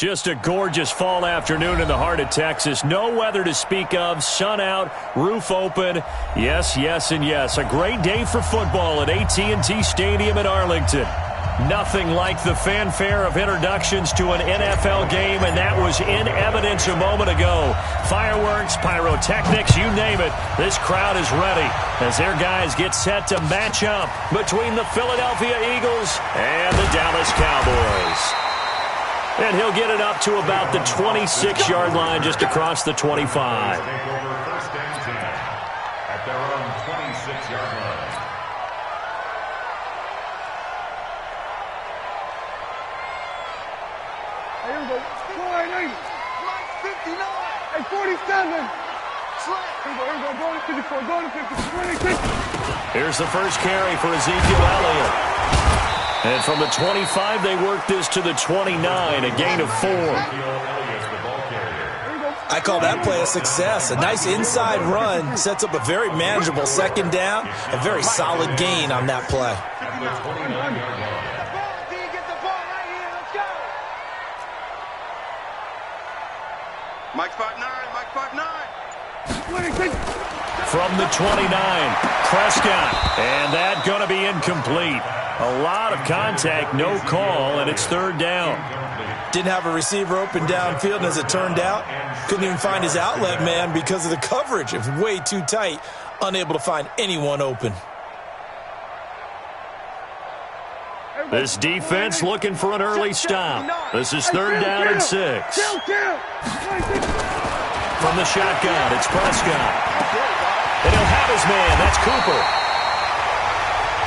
Just a gorgeous fall afternoon in the heart of Texas. No weather to speak of. Sun out, roof open. Yes, yes, and yes. A great day for football at AT&T Stadium in Arlington. Nothing like the fanfare of introductions to an NFL game, and that was in evidence a moment ago. Fireworks, pyrotechnics, you name it. This crowd is ready as their guys get set to match up between the Philadelphia Eagles and the Dallas Cowboys. And he'll get it up to about the 26-yard line, just across the 25. Take over first and 10 at their own 26-yard line. Here we go. 480. Mike 59. Hey, 47. Here we go. Going to 54. Going to 50. 26. Here's the first carry for Ezekiel Elliott. And from the 25, they work this to the 29, a gain of 4. I call that play a success. A nice inside run sets up a very manageable second down. A very solid gain on that play. Mike 5'9", Mike 5'9". From the 29, Prescott. And that going to be incomplete. A lot of contact, no call, and it's third down. Didn't have a receiver open downfield, and as it turned out, couldn't even find his outlet man because of the coverage. It was way too tight, unable to find anyone open. This defense looking for an early stop. This is third down and 6. From the shotgun, it's Prescott. And he'll have his man. That's Cooper.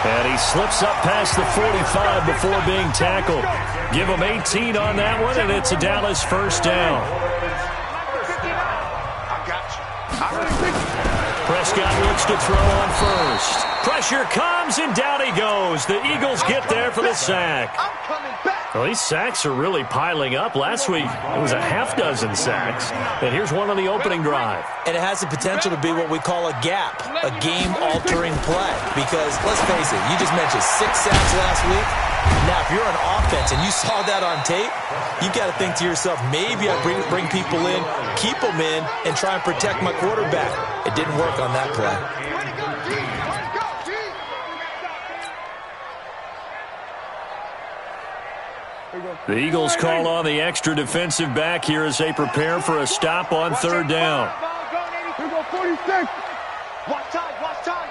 And he slips up past the 45 before being tackled. Give him 18 on that one, and it's a Dallas first down. Prescott looks to throw on first. Pressure comes, and down he goes. The Eagles get there for the sack. Well, these sacks are really piling up. Last week, it was a half-dozen sacks. And here's one on the opening drive. And it has the potential to be what we call a gap, a game-altering play. Because, let's face it, you just mentioned 6 sacks last week. Now, if you're an offense and you saw that on tape, you got to think to yourself, maybe I bring people in, keep them in, and try and protect my quarterback. It didn't work on that play. The Eagles call on the extra defensive back here as they prepare for a stop on third down. Here we go, 46. Watch time, watch time.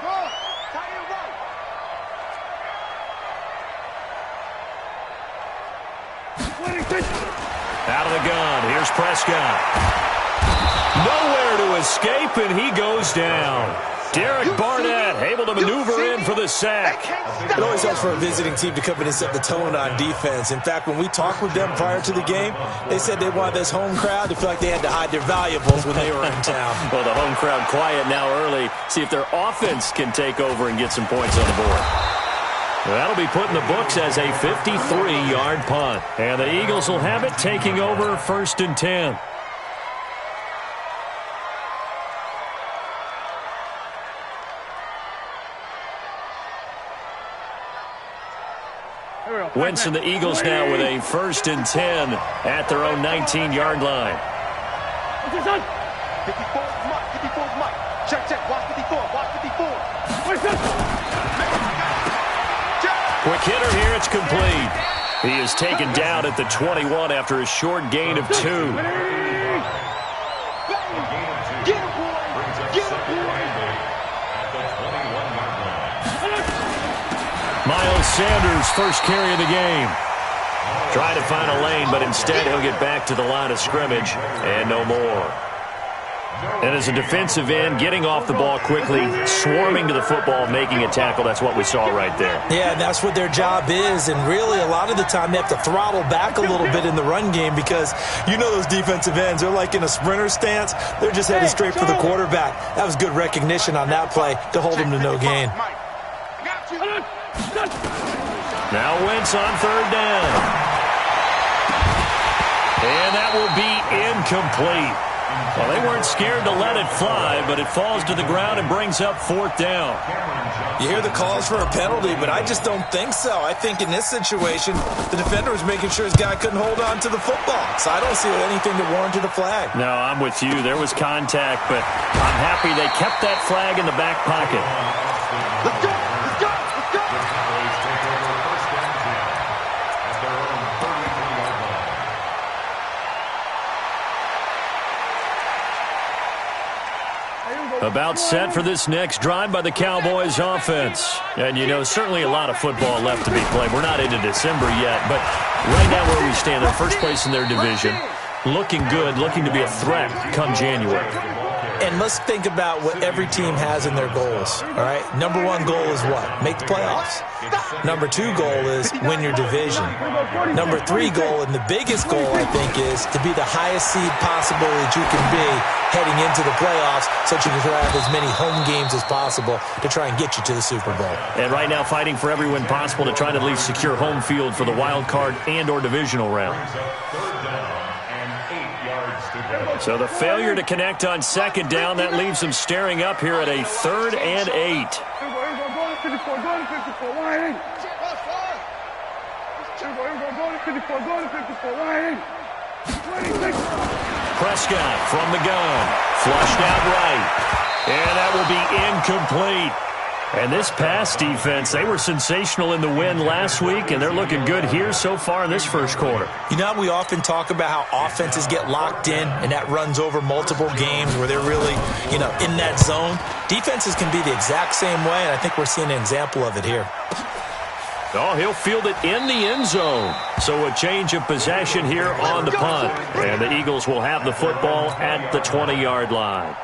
Run. Tight end run. Out of the gun, here's Prescott. Nowhere to escape, and he goes down. Derek Barnett able to maneuver in for the sack. It always helps for a visiting team to come in and set the tone on defense. In fact, when we talked with them prior to the game, they said they wanted this home crowd to feel like they had to hide their valuables when they were in town. Well, the home crowd quiet now early. See if their offense can take over and get some points on the board. That'll be put in the books as a 53-yard punt. And the Eagles will have it, taking over first and 10. Wentz and the Eagles now with a first and 10 at their own 19-yard line. 54 Mike, 54 Mike. Check, watch 54, watch 54. Quick hitter here, it's complete. He is taken down at the 21 after a short gain of 2. Miles Sanders, first carry of the game. Trying to find a lane, but instead he'll get back to the line of scrimmage and no more. And as a defensive end, getting off the ball quickly, swarming to the football, making a tackle, that's what we saw right there. Yeah, and that's what their job is. And really, a lot of the time, they have to throttle back a little bit in the run game because you know those defensive ends, they're like in a sprinter stance. They're just headed straight for the quarterback. That was good recognition on that play to hold him to no gain. Now Wentz on third down. And that will be incomplete. Well, they weren't scared to let it fly, but it falls to the ground and brings up 4th down. You hear the calls for a penalty, but I just don't think so. I think in this situation, the defender was making sure his guy couldn't hold on to the football. So I don't see anything that warranted a flag. No, I'm with you. There was contact, but I'm happy they kept that flag in the back pocket. Let's go! Let's go! Let's go! The Cowboys take over 1st and 10 at their own 33-yard line. About set for this next drive by the Cowboys offense. And, you know, certainly a lot of football left to be played. We're not into December yet, but right now where we stand, they're first place in their division. Looking good, looking to be a threat come January. And let's think about what every team has in their goals, all right? Number 1 goal is what? Make the playoffs. Number 2 goal is win your division. Number 3 goal, and the biggest goal, I think, is to be the highest seed possible that you can be heading into the playoffs so that you can have as many home games as possible to try and get you to the Super Bowl. And right now fighting for every win possible to try to at least secure home field for the wild card and or divisional round. So the failure to connect on 2nd down, that leaves them staring up here at a 3rd and 8. Prescott from the gun, flushed out right, and that will be incomplete. And this pass defense, they were sensational in the win last week, and they're looking good here so far in this first quarter. You know, we often talk about how offenses get locked in, and that runs over multiple games where they're really, you know, in that zone. Defenses can be the exact same way, and I think we're seeing an example of it here. Oh, he'll field it in the end zone. So a change of possession here on the punt. And the Eagles will have the football at the 20-yard line.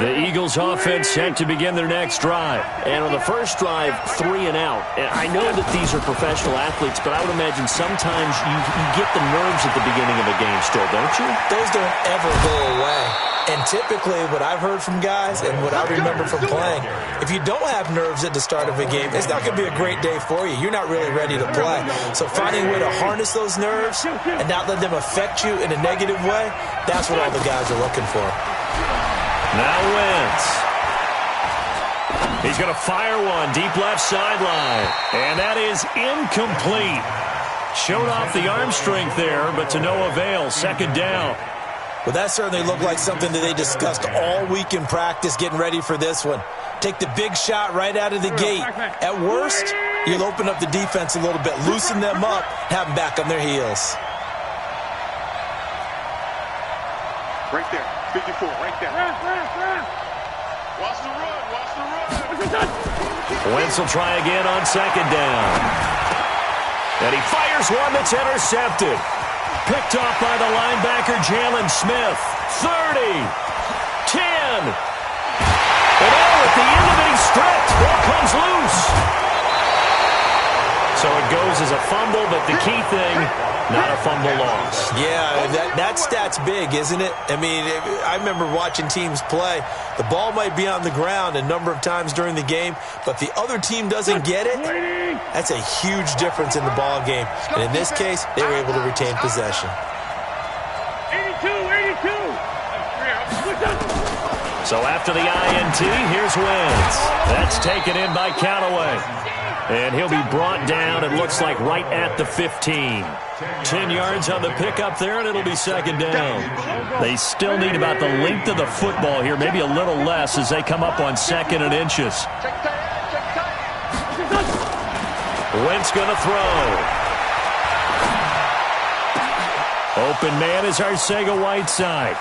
The Eagles offense set to begin their next drive. And on the first drive, 3 and out. And I know that these are professional athletes, but I would imagine sometimes you get the nerves at the beginning of a game still, don't you? Those don't ever go away. And typically what I've heard from guys and what I remember from playing, if you don't have nerves at the start of a game, it's not going to be a great day for you. You're not really ready to play. So finding a way to harness those nerves and not let them affect you in a negative way, that's what all the guys are looking for. Now Wentz. He's going to fire one deep left sideline. And that is incomplete. Showed off the arm strength there, but to no avail. 2nd down. Well, that certainly looked like something that they discussed all week in practice getting ready for this one. Take the big shot right out of the gate. At worst, you'll open up the defense a little bit, loosen them up, have them back on their heels. Right there, 54, right there. Watch the run, watch the run. Wentz will try again on 2nd down. And he fires one that's intercepted. Picked off by the linebacker, Jalen Smith. 30, 10. And at the end of it, he's stripped. Ball comes loose. So it goes as a fumble, but the key thing, not a fumble loss. Yeah, that stat's big, isn't it? I mean, I remember watching teams play. The ball might be on the ground a number of times during the game, but the other team doesn't get it. That's a huge difference in the ball game. And in this case, they were able to retain possession. 82. So after the INT, here's Wentz. That's taken in by Callaway. And he'll be brought down, it looks like, right at the 15. 10 yards on the pickup there, and it'll be 2nd down. They still need about the length of the football here, maybe a little less as they come up on 2nd and inches. Wentz going to throw. Open man is Arcega-Whiteside.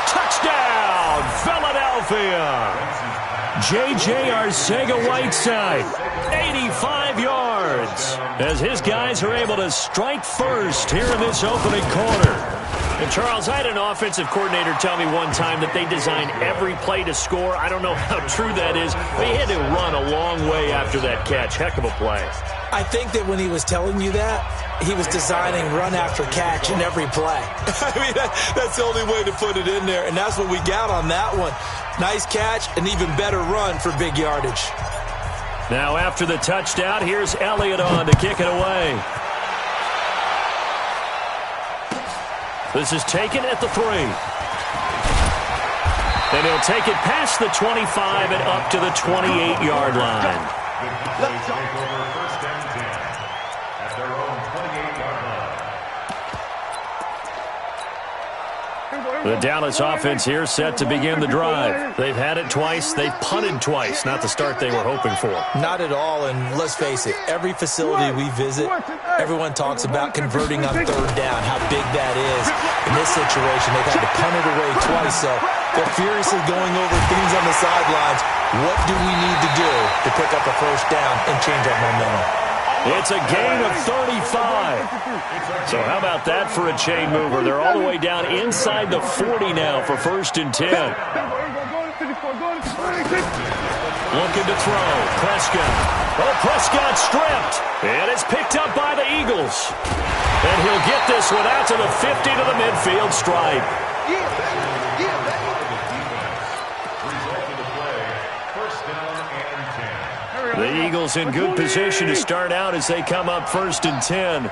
Touchdown, Philadelphia. J.J. Arcega-Whiteside, 85 yards, as his guys are able to strike first here in this opening quarter. And, Charles, I had an offensive coordinator tell me one time that they design every play to score. I don't know how true that is, but he had to run a long way after that catch. Heck of a play. I think that when he was telling you that, he was designing run after catch in every play. I mean, that's the only way to put it in there, and that's what we got on that one. Nice catch, an even better run for big yardage. Now after the touchdown, here's Elliott on to kick it away. This is taken at the 3. And he'll take it past the 25 and up to the 28-yard line. Let's take over first and 10 at their own 28-yard line. The Dallas offense here set to begin the drive. They've had it twice. They've punted twice. Not the start they were hoping for. Not at all, and let's face it, every facility we visit, everyone talks about converting on third down, how big that is. In this situation, they've had to punt it away twice, so they're furiously going over things on the sidelines. What do we need to do to pick up a first down and change our momentum? It's a gain of 35. So how about that for a chain mover? They're all the way down inside the 40 now for first and 10. Looking to throw. Prescott. Oh, Prescott stripped. And it's picked up by the Eagles. And he'll get this one out to the 50 to the midfield stripe. The Eagles in good position to start out as they come up first and 10.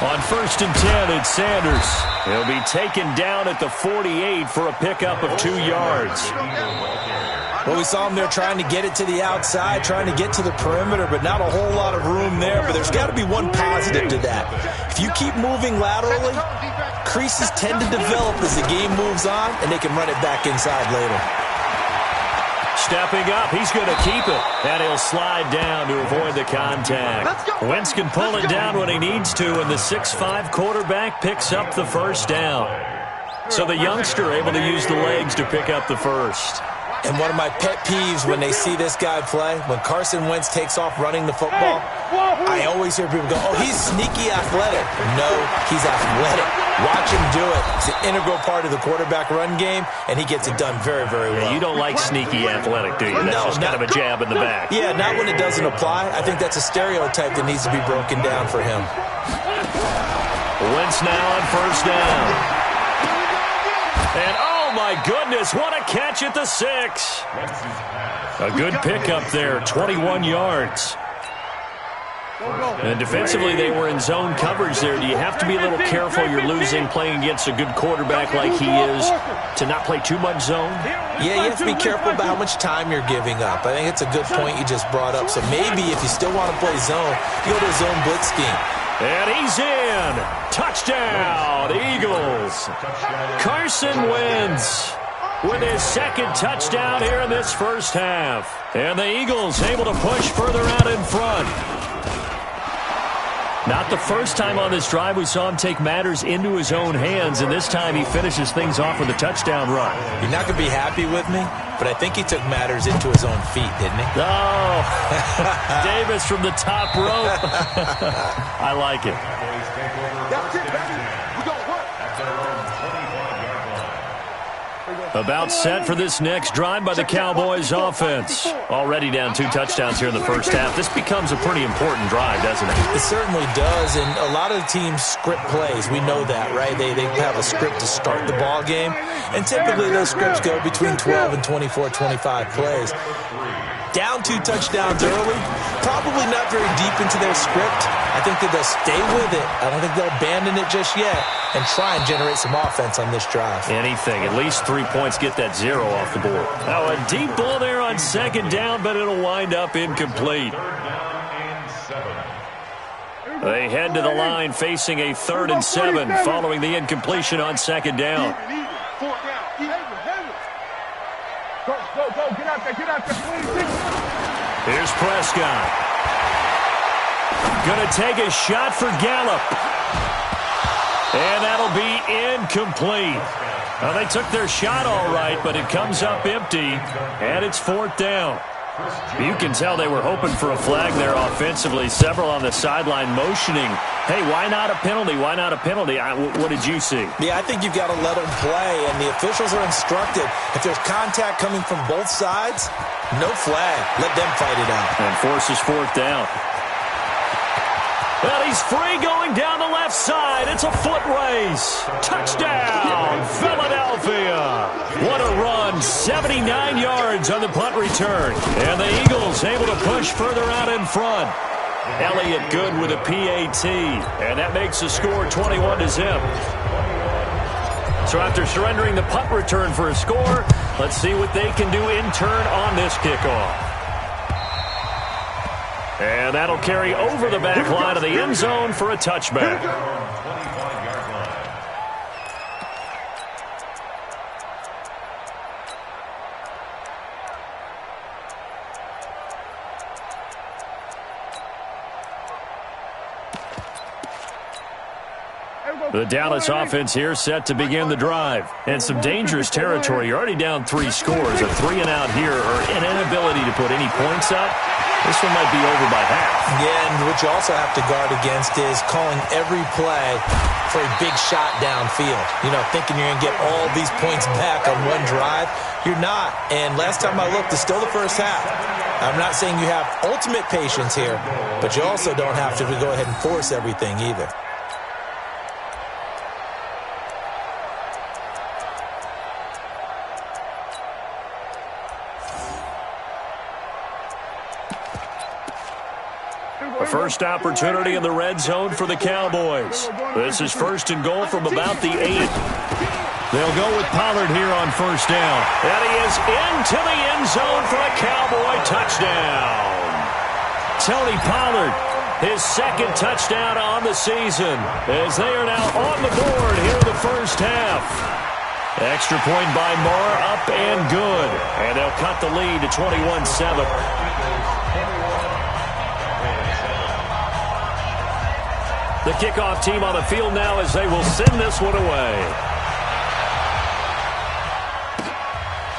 On first and 10, it's Sanders. He'll be taken down at the 48 for a pickup of 2 yards. Well, we saw him there trying to get it to the outside, trying to get to the perimeter, but not a whole lot of room there. But there's got to be one positive to that. If you keep moving laterally, creases tend to develop as the game moves on, and they can run it back inside later. Stepping up, he's going to keep it. And he'll slide down to avoid the contact. Wentz can pull it down when he needs to, and the 6'5" quarterback picks up the first down. So the youngster able to use the legs to pick up the first. And one of my pet peeves when they see this guy play, when Carson Wentz takes off running the football, I always hear people go, oh, he's sneaky athletic. No, he's athletic. Watch him do it. It's an integral part of the quarterback run game, and he gets it done very, very well. Yeah, you don't like sneaky athletic, do you? That's just kind of a jab in the back. Yeah, not when it doesn't apply. I think that's a stereotype that needs to be broken down for him. Wentz now on first down. And oh my goodness, what a catch at the 6. A good pickup there, 21 yards. And defensively, they were in zone coverage there. Do you have to be a little careful? You're losing playing against a good quarterback like he is to not play too much zone? Yeah, you have to be careful about how much time you're giving up. I think it's a good point you just brought up. So maybe if you still want to play zone, you go to a zone blitz scheme. And he's in. Touchdown, Eagles. Carson Wentz with his second touchdown here in this first half. And the Eagles able to push further out in front. Not the first time on this drive we saw him take matters into his own hands, and this time he finishes things off with a touchdown run. You're not going to be happy with me, but I think he took matters into his own feet, didn't he? Oh, Davis from the top rope. I like it. That's it, baby. We got work. About set for this next drive by the Cowboys offense. Already down 2 touchdowns here in the first half. This becomes a pretty important drive, doesn't it? It certainly does, and a lot of the teams script plays. We know that, right? They have a script to start the ball game, and typically those scripts go between 12 and 24, 25 plays. Down 2 touchdowns early, probably not very deep into their script. I think that they'll stay with it. I don't think they'll abandon it just yet and try and generate some offense on this drive. Anything. At least 3 points, get that 0 off the board. Now a deep ball there on second down, but it'll wind up incomplete. They head to the line facing a 3rd and 7 following the incompletion on second down. Go, get out there, 26. Here's Prescott. Going to take a shot for Gallup. And that'll be incomplete. Well, they took their shot all right, but it comes up empty, and it's 4th down. You can tell they were hoping for a flag there offensively. Several on the sideline motioning, hey, why not a penalty? Why not a penalty? What did you see? Yeah, I think you've got to let them play, and the officials are instructed. If there's contact coming from both sides, no flag. Let them fight it out. And forces 4th down. Well, he's free going down the left side. It's a foot race. Touchdown, Philadelphia. Philadelphia. What a run. 79 yards on the punt return. And the Eagles able to push further out in front. Elliott good with a PAT. And that makes the score 21-0. So after surrendering the punt return for a score, let's see what they can do in turn on this kickoff. And that'll carry over the back line of the end zone for a touchback. The Dallas offense here set to begin the drive. And some dangerous territory. You're already down 3 scores. A 3-and-out here or an inability to put any points up. This one might be over by half. Yeah, and what you also have to guard against is calling every play for a big shot downfield. You know, thinking you're going to get all these points back on one drive. You're not. And last time I looked, it's still the first half. I'm not saying you have ultimate patience here, but you also don't have to go ahead and force everything either. A first opportunity in the red zone for the Cowboys. This is first and goal from about the 8. They'll go with Pollard here on first down. And he is into the end zone for a Cowboy touchdown. Tony Pollard, his second touchdown on the season, as they are now on the board here in the first half. Extra point by Moore, up and good. And they'll cut the lead to 21-7. The kickoff team on the field now as they will send this one away.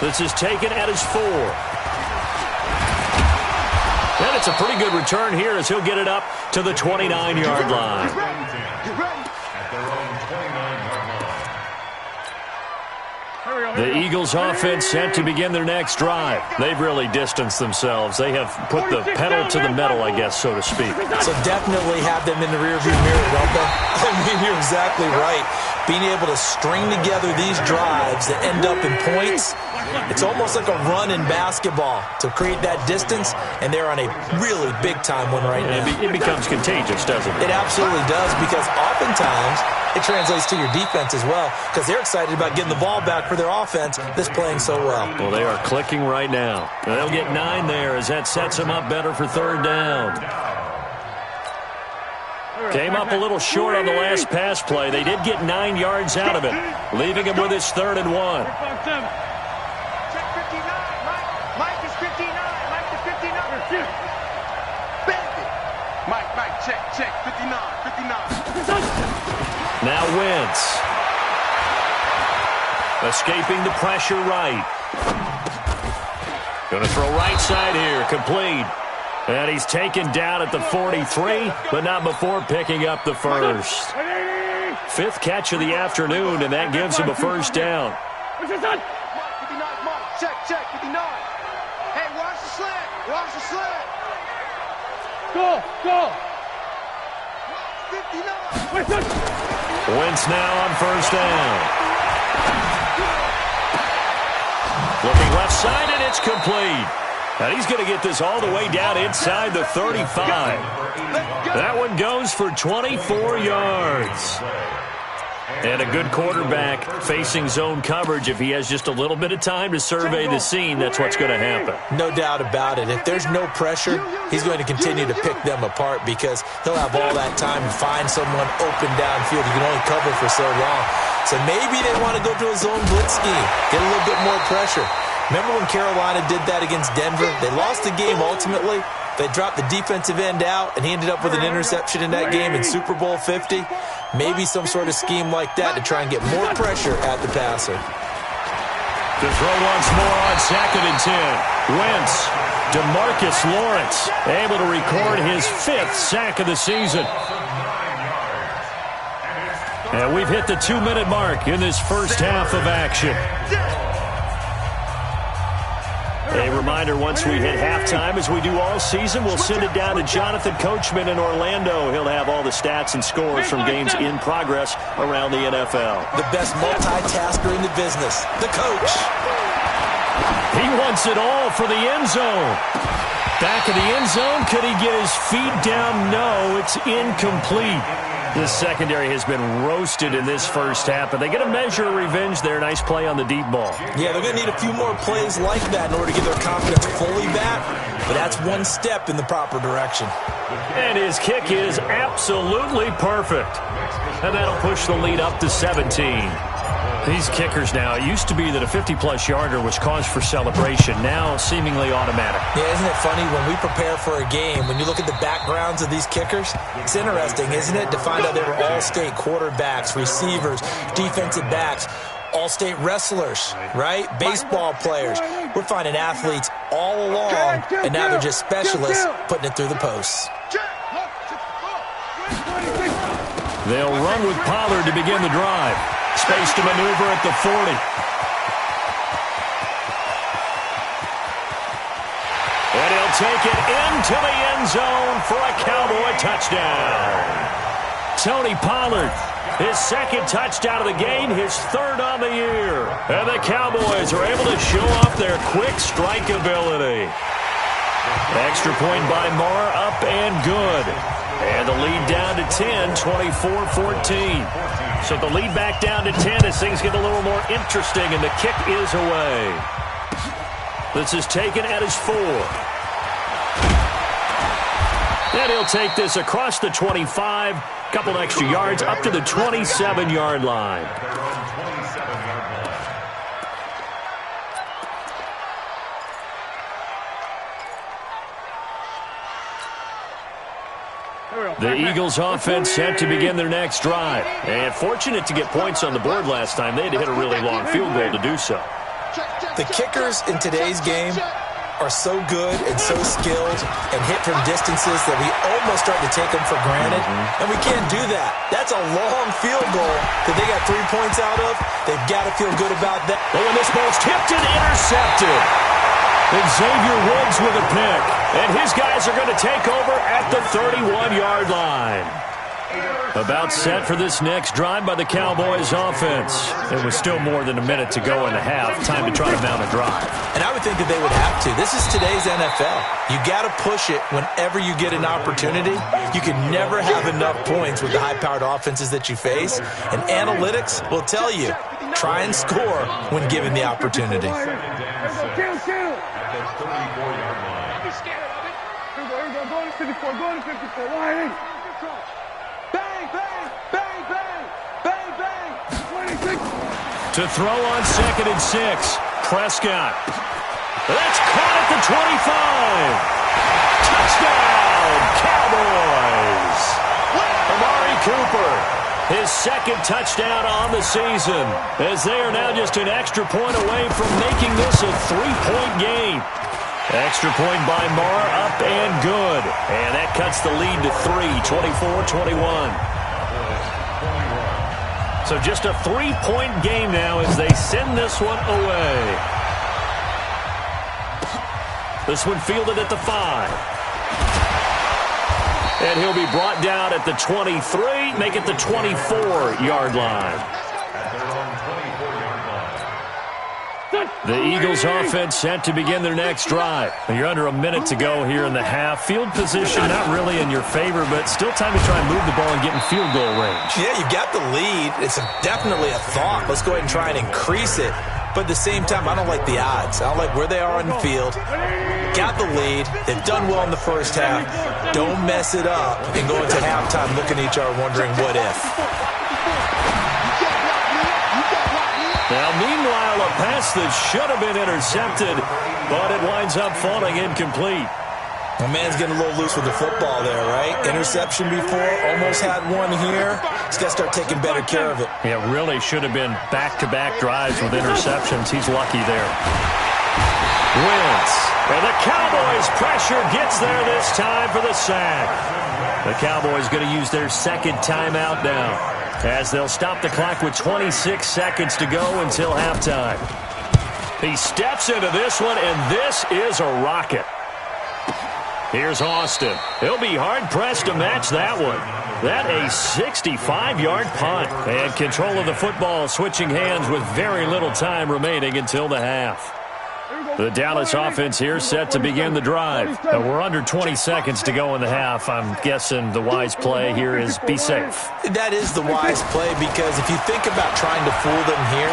This is taken at his 4. And it's a pretty good return here as he'll get it up to the 29-yard line. The Eagles offense set to begin their next drive. They've really distanced themselves. They have put the pedal to the metal, I guess, so to speak. So definitely have them in the rearview mirror, don't they? I mean, you're exactly right. Being able to string together these drives that end up in points, it's almost like a run in basketball to create that distance, and they're on a really big-time one right now. It becomes contagious, doesn't it? It absolutely does, because oftentimes it translates to your defense as well, because they're excited about getting the ball back for their offense that's playing so well. Well, they are clicking right now. They'll get 9 there as that sets them up better for third down. Came up a little short on the last pass play. They did get 9 yards out of it, leaving him with his 3rd and 1. Check 59. Mike is 59. Mike is 59. Mike, check. 59. Now Wentz. Escaping the pressure right. Going to throw right side here. Complete. And he's taken down at the 43, but not before picking up the first. 5th catch of the afternoon, and that gives him a first down. 59, check, 59. Hey, watch the slant. Go. 59. Wentz now on first down. Looking left side, and it's complete. And he's going to get this all the way down inside the 35. That one goes for 24 yards. And a good quarterback facing zone coverage. If he has just a little bit of time to survey the scene, that's what's going to happen. No doubt about it. If there's no pressure, he's going to continue to pick them apart because he'll have all that time to find someone open downfield. He can only cover for so long. So maybe they want to go to a zone blitz scheme, get a little bit more pressure. Remember when Carolina did that against Denver? They lost the game ultimately. They dropped the defensive end out, and he ended up with an interception in that game in Super Bowl 50. Maybe some sort of scheme like that to try and get more pressure at the passer. To throw once more on 2nd and 10. Wentz, DeMarcus Lawrence, able to record his 5th sack of the season. And we've hit the 2-minute mark in this first half of action. A reminder, once we hit halftime, as we do all season, we'll send it down to Jonathan Coachman in Orlando. He'll have all the stats and scores from games in progress around the NFL. The best multitasker in the business, the coach. He wants it all for the end zone. Back of the end zone. Could he get his feet down? No, it's incomplete. This secondary has been roasted in this first half, but they get a measure of revenge there. Nice play on the deep ball. Yeah, they're going to need a few more plays like that in order to get their confidence fully back, but that's one step in the proper direction. And his kick is absolutely perfect. And that'll push the lead up to 17. These kickers now, it used to be that a 50-plus yarder was cause for celebration. Now, seemingly automatic. Yeah, isn't it funny when we prepare for a game, when you look at the backgrounds of these kickers, it's interesting, isn't it, to find out they were all-state quarterbacks, receivers, defensive backs, all-state wrestlers, right? Baseball players. We're finding athletes all along, and now they're just specialists putting it through the posts. They'll run with Pollard to begin the drive. Space to maneuver at the 40. And he'll take it into the end zone for a Cowboy touchdown. Tony Pollard, his second touchdown of the game, his third on the year. And the Cowboys are able to show off their quick strike ability. Extra point by Mara, up and good. And the lead down to 10, 24-14. So the lead back down to 10 as things get a little more interesting, and the kick is away. This is taken at his 4. And he'll take this across the 25, couple extra yards, up to the 27-yard line. The Eagles offense set to begin their next drive. And fortunate to get points on the board last time. They had to hit a really long field goal to do so. The kickers in today's game are so good and so skilled and hit from distances that we almost start to take them for granted. And we can't do that. That's a long field goal that they got 3 points out of. They've got to feel good about that. Oh, and this ball's tipped and intercepted. Xavier Woods with a pick. And his guys are going to take over at the 31-yard line. About set for this next drive by the Cowboys offense. It was still more than a minute to go in the half. Time to try to mount a drive. And I would think that they would have to. This is today's NFL. You got to push it whenever you get an opportunity. You can never have enough points with the high-powered offenses that you face. And analytics will tell you, try and score when given the opportunity. Go to 54, go to 54, bang, bang, bang, bang, bang, bang, 26. To throw on 2nd and 6. Prescott. That's caught at the 25. Touchdown, Cowboys. Amari Cooper, his second touchdown on the season, as they are now just an extra point away from making this a 3-point game. Extra point by Mara, up and good. And that cuts the lead to 3, 24-21. So just a 3-point game now as they send this one away. This one fielded at the 5. And he'll be brought down at the 23, make it the 24-yard line. The Eagles offense set to begin their next drive. You're under a minute to go here in the half. Field position not really in your favor, but still time to try and move the ball and get in field goal range. Yeah, you've got the lead. It's definitely a thought. Let's go ahead and try and increase it. But at the same time, I don't like the odds. I don't like where they are on the field. Got the lead. They've done well in the first half. Don't mess it up and go into halftime looking at each other wondering what if. Now, meanwhile, a pass that should have been intercepted, but it winds up falling incomplete. The man's getting a little loose with the football there, right? Interception before, almost had one here. He's got to start taking better care of it. Yeah, really should have been back-to-back drives with interceptions. He's lucky there. Wins. And the Cowboys' pressure gets there this time for the sack. The Cowboys going to use their second timeout now, as they'll stop the clock with 26 seconds to go until halftime. He steps into this one, and this is a rocket. Here's Austin. He'll be hard-pressed to match that one. That a 65-yard punt. And control of the football switching hands with very little time remaining until the half. The Dallas offense here set to begin the drive. We're under 20 seconds to go in the half. I'm guessing the wise play here is be safe. That is the wise play because if you think about trying to fool them here,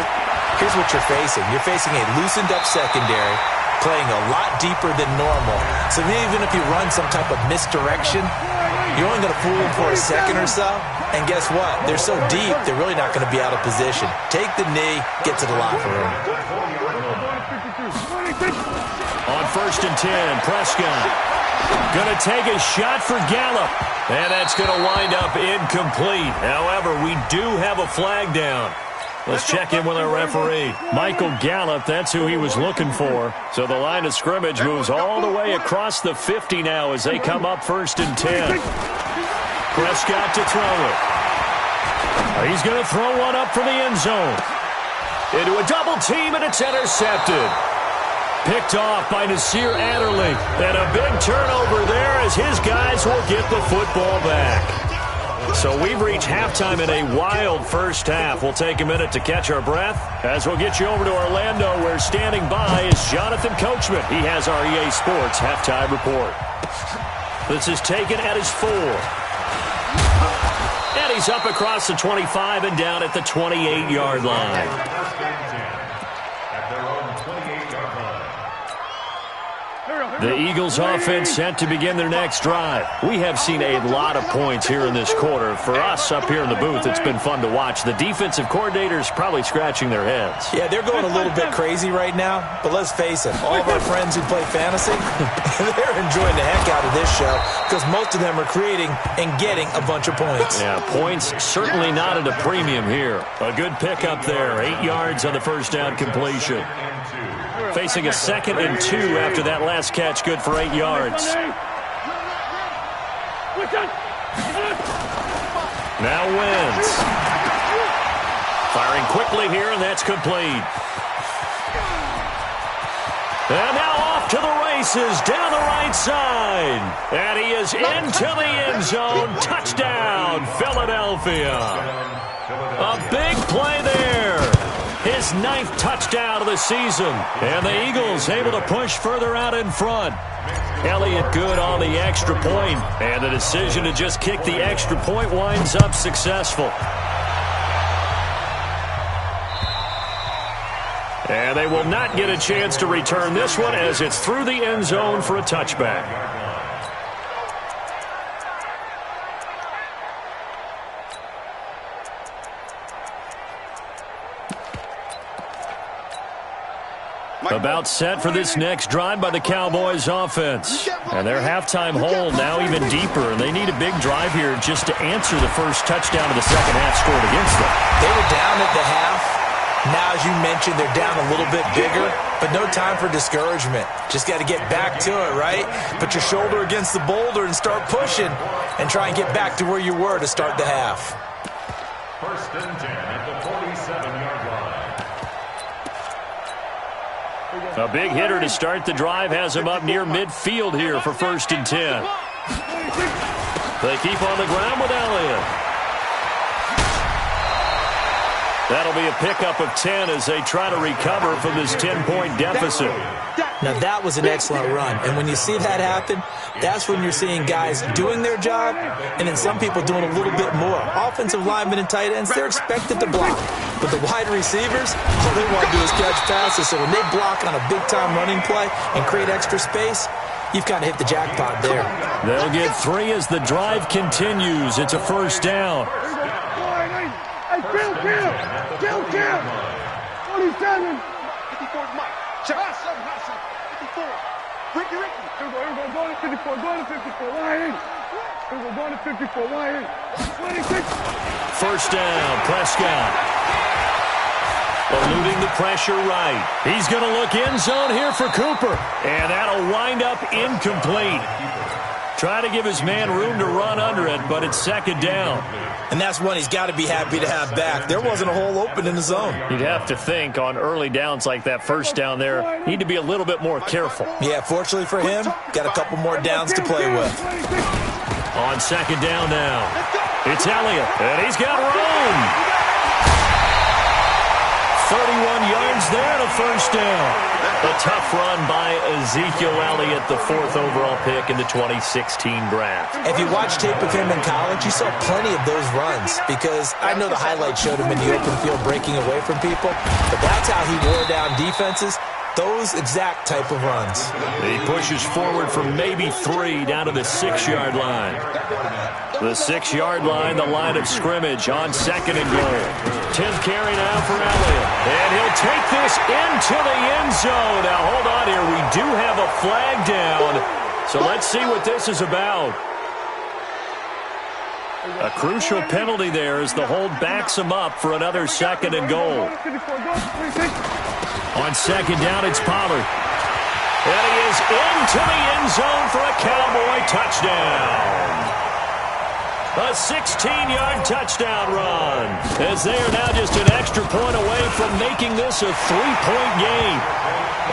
here's what you're facing. You're facing a loosened-up secondary, playing a lot deeper than normal. So even if you run some type of misdirection, you're only going to fool them for a second or so. And guess what? They're so deep, they're really not going to be out of position. Take the knee, get to the locker room. On 1st and 10, Prescott going to take a shot for Gallup. And that's going to wind up incomplete. However, we do have a flag down. Let's check in with our referee. Michael Gallup, that's who he was looking for. So the line of scrimmage moves all the way across the 50 now as they come up 1st and 10. Prescott to throw it. He's going to throw one up for the end zone. Into a double team, and it's intercepted. Picked off by Nasir Adderley. And a big turnover there as his guys will get the football back. So we've reached halftime in a wild first half. We'll take a minute to catch our breath as we'll get you over to Orlando, where standing by is Jonathan Coachman. He has our EA Sports halftime report. This is taken at his 4. And he's up across the 25 and down at the 28-yard line. The Eagles offense set to begin their next drive. We have seen a lot of points here in this quarter. For us up here in the booth, it's been fun to watch. The defensive coordinators probably scratching their heads. Yeah, they're going a little bit crazy right now. But let's face it, all of our friends who play fantasy, they're enjoying the heck out of this show because most of them are creating and getting a bunch of points. Yeah, points certainly not at a premium here. A good pickup there. 8 yards on the first down completion. Facing a 2nd and 2 after that last catch, good for 8 yards. Now Wentz. Firing quickly here, and that's complete. And now off to the races, down the right side. And he is into the end zone. Touchdown, Philadelphia. A big play there. His 9th touchdown of the season. And the Eagles able to push further out in front. Elliott good on the extra point. And the decision to just kick the extra point winds up successful. And they will not get a chance to return this one as it's through the end zone for a touchback. About set for this next drive by the Cowboys offense. And their halftime hole now even deeper. And they need a big drive here just to answer the first touchdown of the second half scored against them. They were down at the half. Now, as you mentioned, they're down a little bit bigger, but no time for discouragement. Just got to get back to it, right? Put your shoulder against the boulder and start pushing and try and get back to where you were to start the half. 1st and 10 at the 47-yard line. A big hitter to start the drive has him up near midfield here for 1st and 10. They keep on the ground with Elliott. That'll be a pickup of 10 as they try to recover from this 10-point deficit. Now, that was an excellent run. And when you see that happen, that's when you're seeing guys doing their job and then some people doing a little bit more. Offensive linemen and tight ends, they're expected to block. But the wide receivers, all they want to do is catch passes. So when they block on a big-time running play and create extra space, you've kind of hit the jackpot there. They'll get 3 as the drive continues. It's a first down. Hey, Bill. 47. 54 Mike. Hassan. 54. Ricky. Here we go. Going to 54. Going to 54. Line in. Here we go. Going to 54. Line in. 26. First down, Prescott. Eluding the pressure right. He's going to look end zone here for Cooper. And that'll wind up incomplete. Try to give his man room to run under it, but it's second down. And that's one he's got to be happy to have back. There wasn't a hole open in the zone. You'd have to think on early downs like that first down there, need to be a little bit more careful. Yeah, fortunately for him, got a couple more downs to play with. On second down now, it's Elliott, and he's got room. 31 yards there and a first down. A tough run by Ezekiel Elliott, the 4th overall pick in the 2016 draft. If you watch tape of him in college, you saw plenty of those runs because I know the highlights showed him in the open field breaking away from people, but that's how he wore down defenses. Those exact type of runs. He pushes forward from maybe 3 down to the 6-yard line. The 6-yard line, the line of scrimmage on second and goal. 10th carry now for Elliott. And he'll take this into the end zone. Now, hold on here. We do have a flag down. So let's see what this is about. A crucial penalty there as the hold backs him up for another second and goal. On second down, it's Pollard. And he is into the end zone for a Cowboy touchdown. A 16-yard touchdown run, as they are now just an extra point away from making this a 3-point game.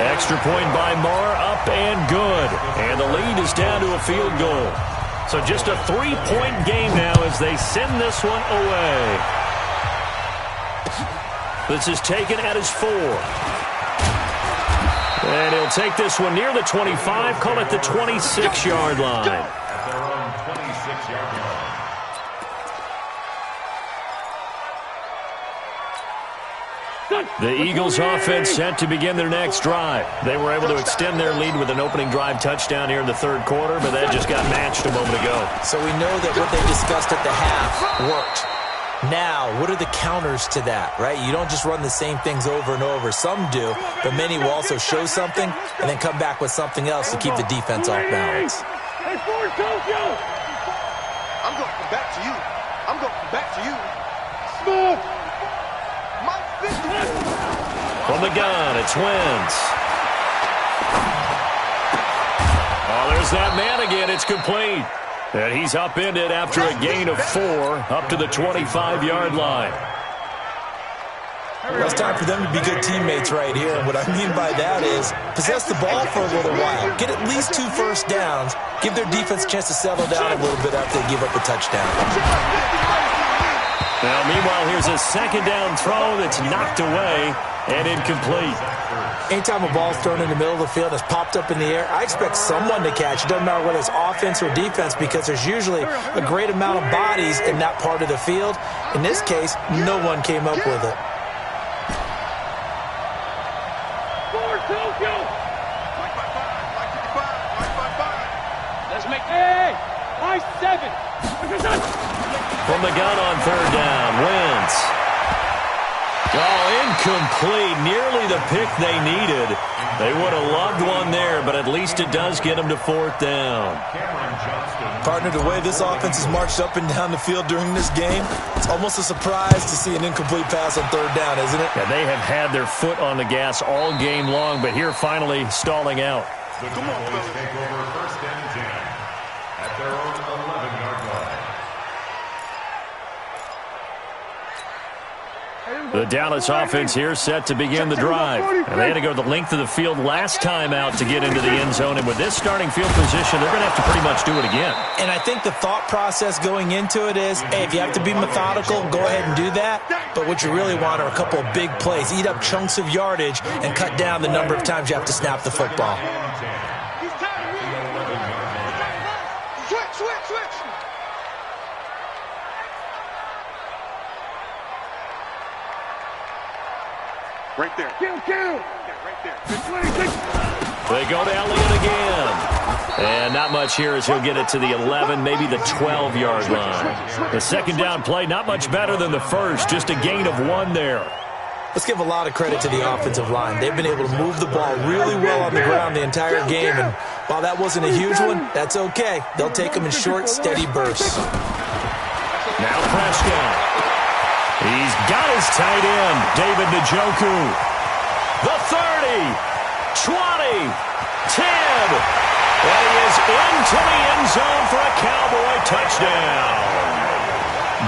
Extra point by Marr, up and good. And the lead is down to a field goal. So just a 3-point game now as they send this one away. This is taken at his 4. And he'll take this one near the 25, call it the 26-yard line. At their own 26-yard line. The Eagles offense set to begin their next drive. They were able to extend their lead with an opening drive touchdown here in the third quarter, but that just got matched a moment ago. So we know that what they discussed at the half worked. Now, what are the counters to that, right? You don't just run the same things over and over. Some do, but many will also show something and then come back with something else to keep the defense off balance. Hey, Ford, Tokyo! I'm going to come back to you. I'm going to come back to you. Small! From the gun, it's Wentz. Oh, there's that man again. It's complete. And he's upended after a gain of 4 up to the 25-yard line. Well, it's time for them to be good teammates right here. And what I mean by that is possess the ball for a little while. Get at least 2 first downs. Give their defense a chance to settle down a little bit after they give up a touchdown. Now, meanwhile, here's a second down throw that's knocked away and incomplete. Anytime a ball's thrown in the middle of the field, it's popped up in the air, I expect someone to catch. It doesn't matter whether it's offense or defense because there's usually a great amount of bodies in that part of the field. In this case, no one came up with it. Let's make I-7. From the gun on third down, Wentz. Oh, incomplete. Nearly the pick they needed. They would have loved one there, but at least it does get them to 4th down. Partner, the way this offense has marched up and down the field during this game, it's almost a surprise to see an incomplete pass on third down, isn't it? Yeah, they have had their foot on the gas all game long, but here finally stalling out. The Cowboys take over first and 10 at their own 11-yard line. The Dallas offense here set to begin the drive. And they had to go the length of the field last time out to get into the end zone. And with this starting field position, they're going to have to pretty much do it again. And I think the thought process going into it is, hey, if you have to be methodical, go ahead and do that. But what you really want are a couple of big plays. Eat up chunks of yardage and cut down the number of times you have to snap the football. Switch. Right there. Kill. Right there. They go to Elliott again. And not much here as he'll get it to the 11, maybe the 12-yard line. The second down play, not much better than the first, just a gain of 1 there. Let's give a lot of credit to the offensive line. They've been able to move the ball really well on the ground the entire game. And while that wasn't a huge one, that's okay. They'll take them in short, steady bursts. Now Prescott. He's got his tight end, David Njoku. The 30, 20, 10. And he is into the end zone for a Cowboy touchdown.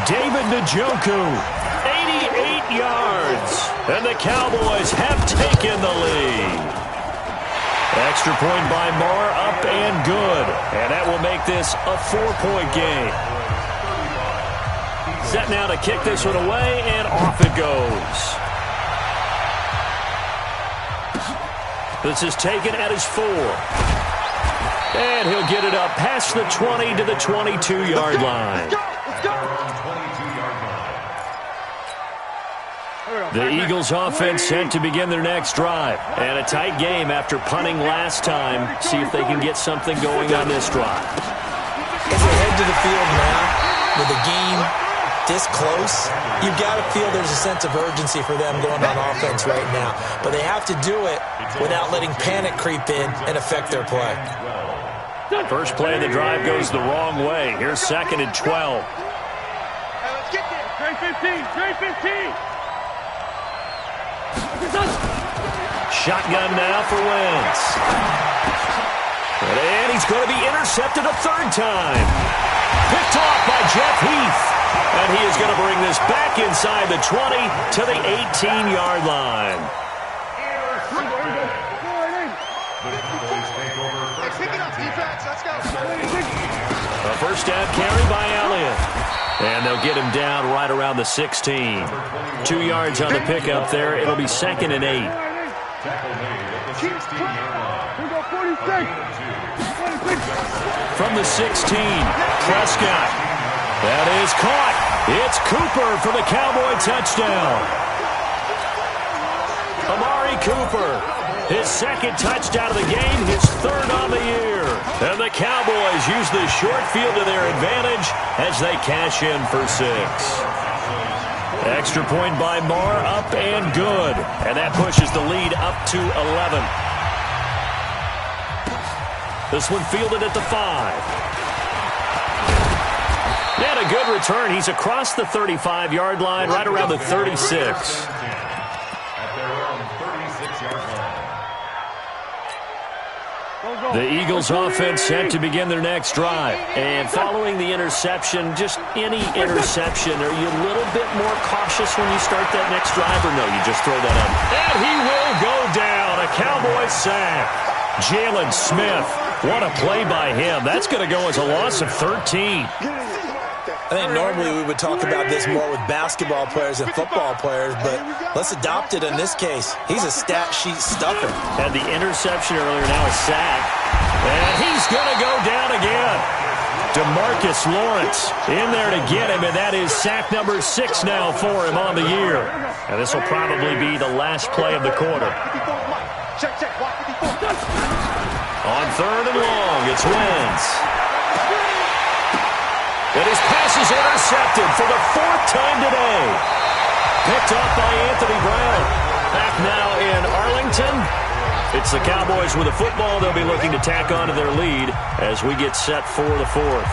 David Njoku, 88 yards. And the Cowboys have taken the lead. Extra point by Marr, up and good. And that will make this a 4-point game. Set now to kick this one away, and off it goes. This is taken at his 4. And he'll get it up past the 20 to the 22-yard line. The Eagles offense set to begin their next drive. And a tight game after punting last time. See if they can get something going on this drive. As they head to the field now, with the game this close, you've got to feel there's a sense of urgency for them going on offense right now. But they have to do it without letting panic creep in and affect their play. First play of the drive goes the wrong way. Here's 2nd and 12. Let's get there. Straight 15. Straight 15. Shotgun now for Wentz. And he's going to be intercepted a 3rd time. Picked off by Jeff Heath. And he is going to bring this back inside the 20 to the 18-yard line. A first down carry by Elliott. And they'll get him down right around the 16. 2 yards on the pickup there. It'll be 2nd and 8. From the 16, Prescott. That is caught. It's Cooper for the Cowboy touchdown. Amari Cooper, his 2nd touchdown of the game, his 3rd on the year. And the Cowboys use the short field to their advantage as they cash in for 6. Extra point by Marr, up and good. And that pushes the lead up to 11. This one fielded at the 5. And a good return. He's across the 35-yard line, right around the 36. The Eagles offense set to begin their next drive. And following the interception, just any interception, are you a little bit more cautious when you start that next drive, or no, you just throw that up? And he will go down. A Cowboy sack. Jalen Smith. What a play by him. That's going to go as a loss of 13. I think normally we would talk about this more with basketball players and football players, but let's adopt it in this case. He's a stat sheet stuffer. Had the interception earlier, now a sack. And he's going to go down again. DeMarcus Lawrence in there to get him, and that is sack number 6 now for him on the year. And this will probably be the last play of the quarter. On 3rd and long, it's Wentz. And his pass is intercepted for the 4th time today. Picked up by Anthony Brown. Back now in Arlington. It's the Cowboys with the football. They'll be looking to tack on to their lead as we get set for the 4th.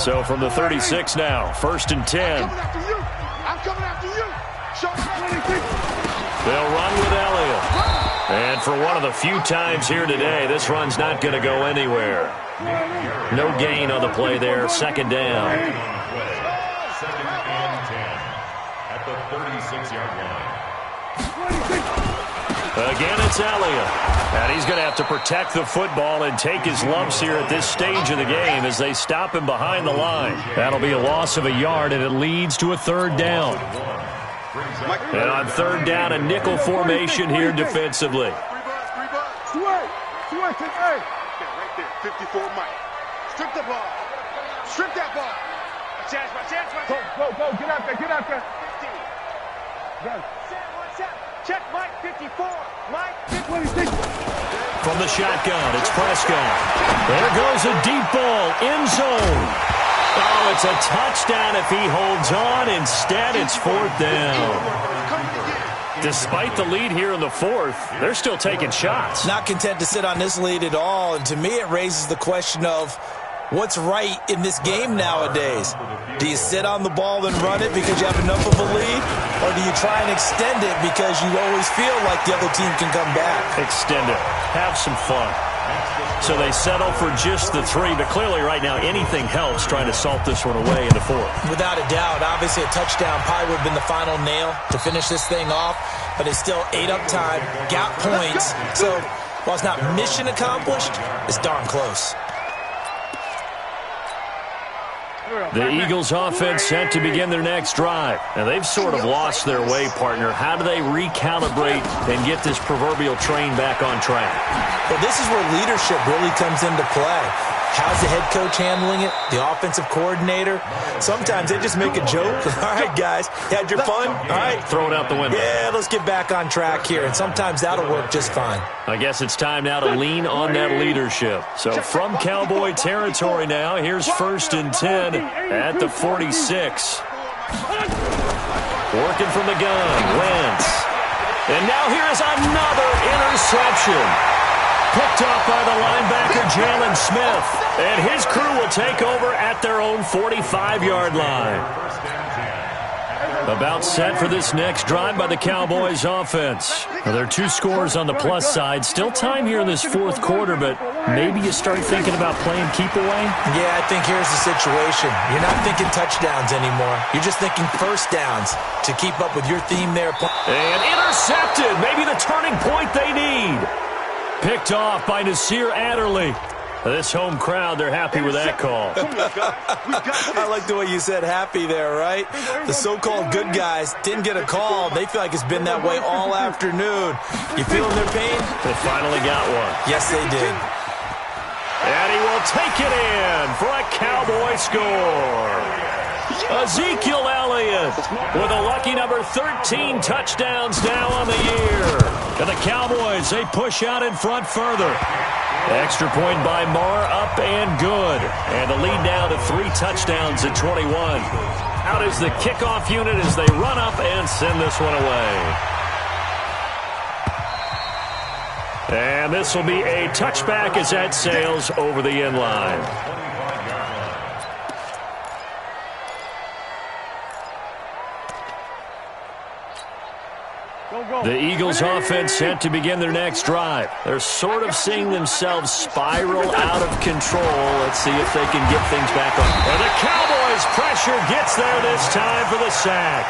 So from the 36 now, 1st and 10. I'm coming after you. They'll run with Elliott. And for one of the few times here today, this run's not going to go anywhere. No gain on the play there. 2nd down. 2nd and 10 at the 36-yard line. Again, it's Elliott. And he's going to have to protect the football and take his lumps here at this stage of the game as they stop him behind the line. That'll be a loss of a yard, and it leads to a 3rd down. And on 3rd down, a nickel formation here defensively. Right there, 54 Mike. Strip the ball. Strip that ball. My chance. Go. Get out there. 15. Check Mike, 54. Mike, 56. From the shotgun, it's Prescott. There goes a deep ball, end zone. Oh, it's a touchdown if he holds on. Instead, it's 4th down. Despite the lead here in the 4th, they're still taking shots. Not content to sit on this lead at all, and to me it raises the question of, What's right in this game nowadays? Do you sit on the ball and run it because you have enough of a lead? Or do you try and extend it because you always feel like the other team can come back? Extend it. Have some fun. So they settle for just the 3, but clearly right now anything helps trying to salt this one away in the 4th. Without a doubt. Obviously a touchdown probably would have been the final nail to finish this thing off, but it's still 8 up time, got points. So while it's not mission accomplished, it's darn close. The Eagles offense set to begin their next drive. Now, they've sort of lost their way, partner. How do they recalibrate and get this proverbial train back on track? Well, this is where leadership really comes into play. How's the head coach handling it? The offensive coordinator? Sometimes they just make a joke. All right, guys, you had your fun? All right. Throw it out the window. Yeah, let's get back on track here. And sometimes that'll work just fine. I guess it's time now to lean on that leadership. So from Cowboy territory now, here's 1st and 10 at the 46. Working from the gun, Wentz. And now here is another interception. Picked off by the linebacker, Jalen Smith. And his crew will take over at their own 45-yard line. About set for this next drive by the Cowboys offense. Now, there are 2 scores on the plus side. Still time here in this 4th quarter, but maybe you start thinking about playing keep away? Yeah, I think here's the situation. You're not thinking touchdowns anymore. You're just thinking first downs to keep up with your theme there. And intercepted. Maybe the turning point they need. Picked off by Nasir Adderley. This home crowd, they're happy with that call. I like the way you said happy there, right? The so-called good guys didn't get a call. They feel like it's been that way all afternoon. You feeling their pain? They finally got one. Yes, they did. And he will take it in for a Cowboy score. Ezekiel Elliott with a lucky number 13 touchdowns now on the year. And the Cowboys, they push out in front further. Extra point by Marr, up and good. And the lead now to 3 touchdowns at 21. Out is the kickoff unit as they run up and send this one away. And this will be a touchback as that sails over the end line. The Eagles offense set to begin their next drive. They're sort of seeing themselves spiral out of control. Let's see if they can get things back on. And the Cowboys pressure gets there this time for the sack.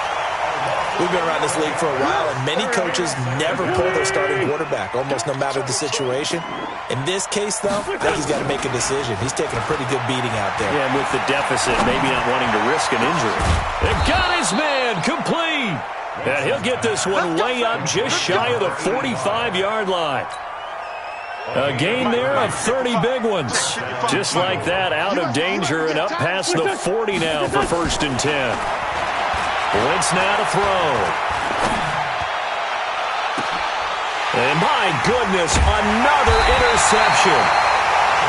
We've been around this league for a while, and many coaches never pull their starting quarterback, almost no matter the situation. In this case, though, I think he's got to make a decision. He's taking a pretty good beating out there. Yeah, and with the deficit, maybe not wanting to risk an injury. They got his man complete. And he'll get this one way up just shy of the 45-yard line. A gain there of 30 big ones. Just like that, out of danger and up past the 40 now for 1st and 10. Wentz now to throw. And my goodness, another interception.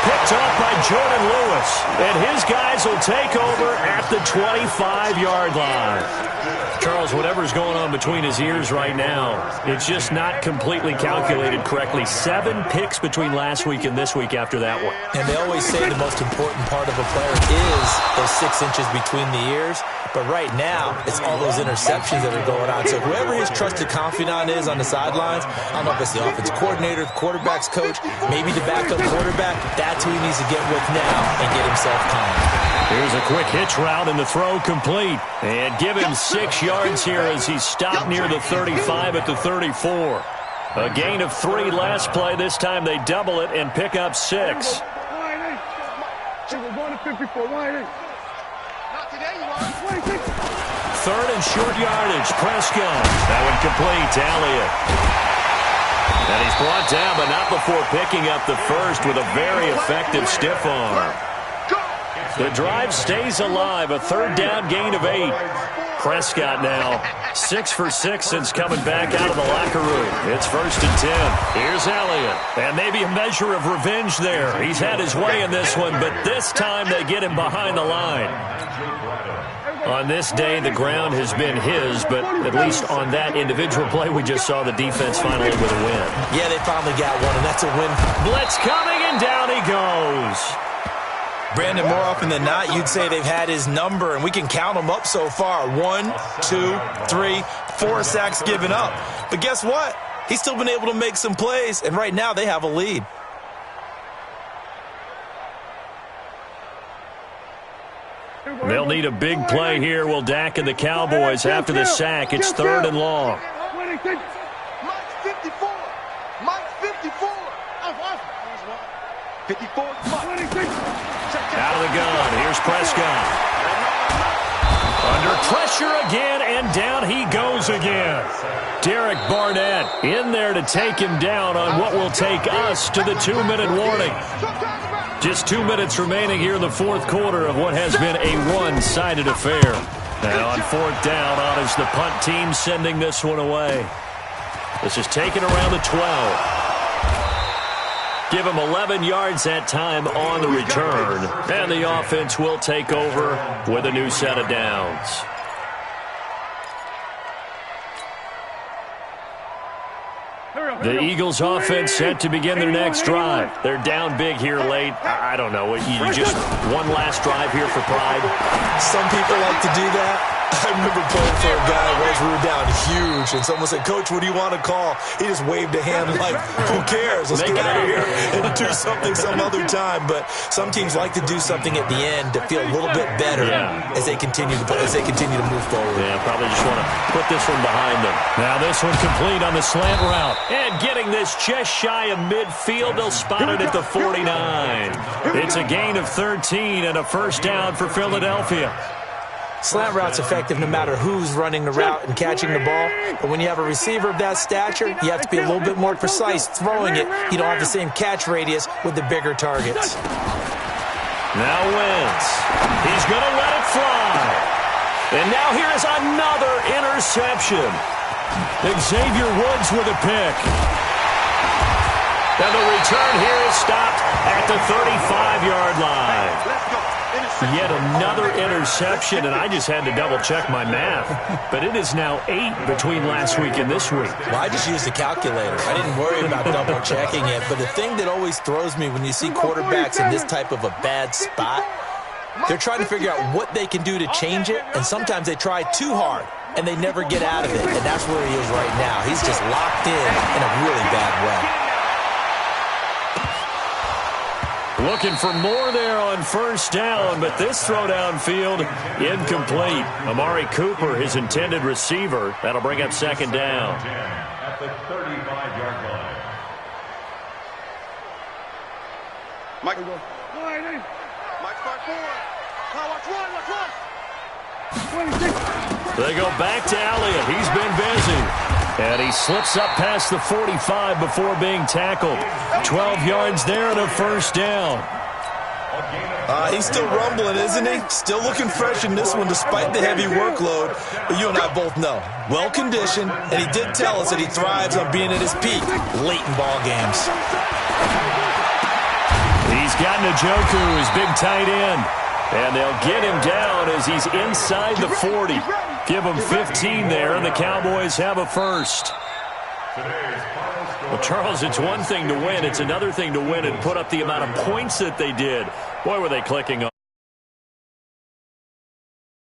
Picked off by Jordan Lewis. And his guys will take over at the 25-yard line. Charles, whatever's going on between his ears right now, it's just not completely calculated correctly. 7 picks between last week and this week after that one. And they always say the most important part of a player is those 6 inches between the ears. But right now, it's all those interceptions that are going on. So whoever his trusted confidant is on the sidelines, I don't know if it's the offensive coordinator, the quarterback's coach, maybe the backup quarterback, that's who he needs to get with now and get himself calm. Here's a quick hitch route and the throw complete. And give him 6 yards here as he stopped near the 35 at the 34. A gain of 3 last play. This time they double it and pick up 6. We're going to 54. Third and short yardage. Prescott. That one complete to Elliott. And he's brought down, but not before picking up the first with a very effective stiff arm. The drive stays alive. A 3rd down gain of 8. Prescott now 6 for 6 since coming back out of the locker room. It's 1st and 10. Here's Elliott. And maybe a measure of revenge there. He's had his way in this one, but this time they get him behind the line. On this day, the ground has been his, but at least on that individual play, we just saw the defense finally with a win. Yeah, they finally got one, and that's a win. Blitz coming, and down he goes. Brandon, more often than not, you'd say they've had his number, and we can count them up so far. 1, 2, 3, 4 sacks given up. But guess what? He's still been able to make some plays, and right now they have a lead. They'll need a big play here, will Dak and the Cowboys after the sack. It's 3rd and long. Mike's 54. Mike's 54. 54. Out of the gun. Here's Prescott. Under pressure again, and down he goes again. Derek Barnett in there to take him down on what will take us to the 2-minute warning. Just 2 minutes remaining here in the 4th quarter of what has been a one-sided affair. Now on 4th down, on is the punt team sending this one away. This is taken around the 12. Give him 11 yards that time on the return. And the offense will take over with a new set of downs. The Eagles offense set to begin their next drive. They're down big here late. I don't know. You just one last drive here for pride. Some people like to do that. I remember playing for a guy once we were down huge, and someone said, "Coach, what do you want to call?" He just waved a hand like, "Who cares? Let's get out of here and do something some other time." But some teams like to do something at the end to feel a little bit better as they continue to move forward. Yeah, probably just want to put this one behind them. Now this one complete on the slant route. And getting this just shy of midfield, they'll spot it at the 49. It's a gain of 13 and a 1st down for Philadelphia. Slant route's effective no matter who's running the route and catching the ball. But when you have a receiver of that stature, you have to be a little bit more precise throwing it. You don't have the same catch radius with the bigger targets. Now Wentz. He's going to let it fly. And now here is another interception. Xavier Woods with a pick. And the return here is stopped at the 35-yard line. Yet another interception, and I just had to double-check my math. But it is now 8 between last week and this week. Well, I just used a calculator. I didn't worry about double-checking it. But the thing that always throws me when you see quarterbacks in this type of a bad spot, they're trying to figure out what they can do to change it, and sometimes they try too hard, and they never get out of it. And that's where he is right now. He's just locked in a really bad way. Looking for more there on 1st down, but this throw downfield incomplete. Amari Cooper, his intended receiver. That'll bring up 2nd down. At the 35-yard line. Mike 5-4. Watch 1. They go back to Elliott. He's been busy. And he slips up past the 45 before being tackled. 12 yards there and a 1st down. He's still rumbling, isn't he? Still looking fresh in this one despite the heavy workload. But you and I both know, well-conditioned, and he did tell us that he thrives on being at his peak late in ball games. He's got Njoku, his big tight end. And they'll get him down as he's inside the 40. Give him 15 there, and the Cowboys have a 1st. Well, Charles, it's one thing to win. It's another thing to win and put up the amount of points that they did. Boy, were they clicking on.